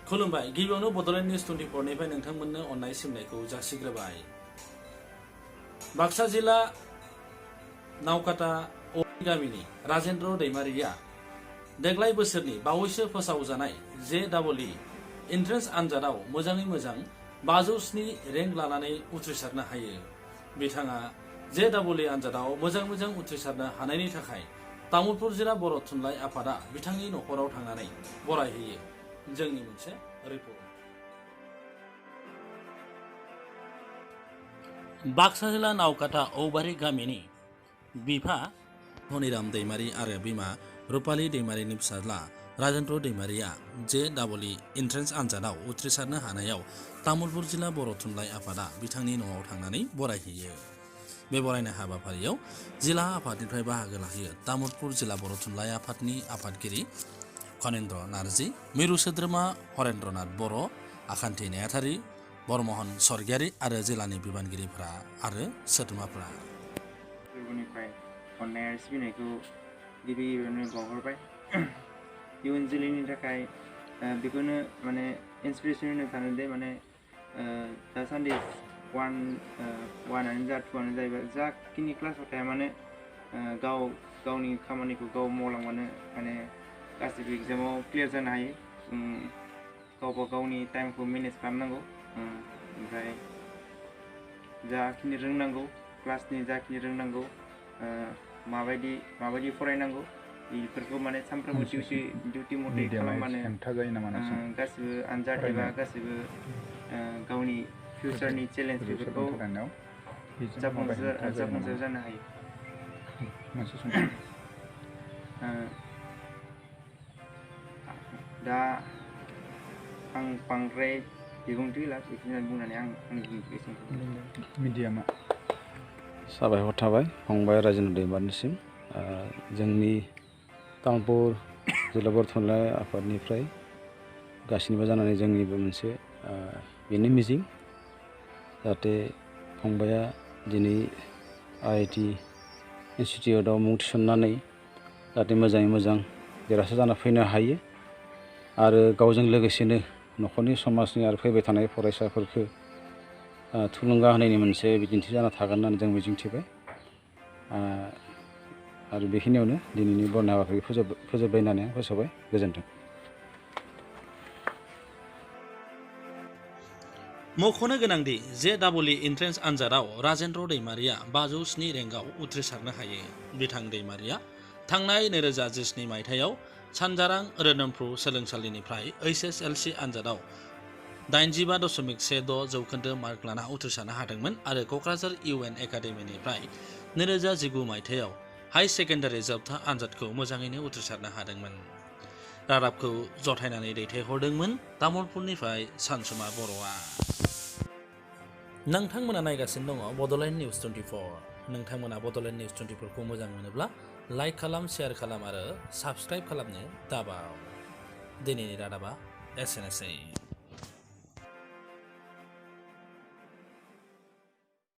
खुलुमबाय गिबियावनो बड'लेण्ड निउज 24 निफ्राय नोंथांमोननो अननाय सिमनायखौ जासिग्रोबाय। बाक्सा जिल्ला नावकाटा गामिनि राजेन्द्र दैमारिया देग्लाय बोसोरनि बावैसो फोसावजानाय JEE एन्ट्रेन्स आनजादाव मोजाङै मोजां 507 रेंक लानानै उथ्रिसारनो हायो। बिथाङा JEE आनजादाव मोजां उथ्रिसारनो हानायनि थाखाय तामुलपुर जिल्ला बर' थुनलाइ आफादा बिथांनि न'खराव थांनानै बरायहैयो। जोंनि मोनसे रिपर्ट। बाक्सा जिल्ला नावकाटा औबारि गामिनि बिफा धनिराम दैमारि आरो बिमा रुपाली दैमारिनि फिसाज्ला राजेन्द्र दैमारिया JEE एन्ट्रेन्स आनजादाव उथ्रिसारनो हानायाव तामुलपुर जिल्ला बर' थुनलाइ आफादा बिथांनि न'आव थांनानै बरायहैयो। बे बरायनाय हाबाफारियाव जिल्ला आफादनिफ्राय बाहागो लाहैयो तामुलपुर जिल्ला बर' थुनलाइ आफादनि आफादगिरि खनेन्द्र नार्जी, मिरु सोद्रोमा हरेन्द्रनाथ बर', आखान्थि नेहाथारि, बरमहन स्वर्गियारि आरो जिल्लानि बिबानगिरिफोरा आरो सोद्रोमाफोरा फोरबोनिफ्राय अननाय आरो सिबिनायखौ गिबियावनो बावहरबाय। इयुन जोलैनि थाखाय बेखौनो माने इन्सपिरेसन होनो सानो दे माने दासान्दि वानानो जा टुआनो जाहैबाय जाखिनि क्लासाव थाया माने गावनि खामानिखौ गाव मावलांबानो माने गासिबो एग्जामाव क्लियार जानो हायो। गावबा गावनि टाइमखौ मेनेज खालामनांगौ। ओमफ्राय जाखिनि रोंनांगौ क्लासनि जाखिनि रोंनांगौ माबायदि फरायनांगौ बेफोरखौ माने सानफ्रोमबो डिउटि मथे खालामबानो गासिबो आनजाद एबा गासिबो गावनि फिउचारनि चेलेन्ज बेफोरखौ जाफुंसार जानो हायो। दा आं बांद्राय बिबुंथि होला बेखिनियानो बुंनानै आं आंनि बिबुंथिखौ मिडियामा साबायखर थाबाय फंबाय राजेन्द्र दैमारिनिसिम। जोंनि तामुलपुर जिल्ला बर' थुनलाइ आफादनिफ्राय गासिनिबो जानानै जोंनिबो मोनसे बेनो मिजिं जाहाथे फंबाया दिनै IIT इन्सटिटिउटआव मुं थिसननानै जाहाथे मोजाङै मोजां देरहासार जाना फैनो हायो आरो गावजों लोगोसेनो न'खरनि समाजनि आरो फैबाय थानाय फरायसाफोरखौ थुलुंगा होनायनि मोनसे बिदिन्थि जाना थागोन होननानै जों मिजिंथिबाय। आरो बेखिनियावनो दिनैनि बरनाय हाबाफारिखौ फोजोबबाय होननानै आं फोसावबाय। गोजोन्थों। मख'नो गोनांदि JEE एन्ट्रेन्स आनजादाव राजेन्द्र दैमारिया 507 रेंकआव उथ्रिसारनो हायो। बिथां दैमारिया थांनाय 2017 मायथाइयाव सानजारां रोदोमफ्रु सोलोंसालिनिफ्राय HSLC आनजादाव 85.16 जौखोन्दो मार्क लाना उथ्रिसारनो हादोंमोन आरो क'क्राझार UN एकाडेमिनिफ्राय 2019 मायथाइयाव हाई सेकेन्डारि जोबथा आनजादखौ मोजाङैनो उथ्रिसारनो हादोंमोन। रादाबखौ जथायनानै दैथायहरदोंमोन तामुलपुरनिफ्राय सानसुमा बर'आ। नोंथांमोना नायगासिनो दङ बड'लेण्ड निउज 24। नोंथांमोना बड'लेण्ड निउज 24खौ मोजां मोनोब्ला लाइक खालाम, शेयार खालाम आरो साबस्क्राइब खालामनो दाबाव। दिनैनि रादाबा एसेनोसै।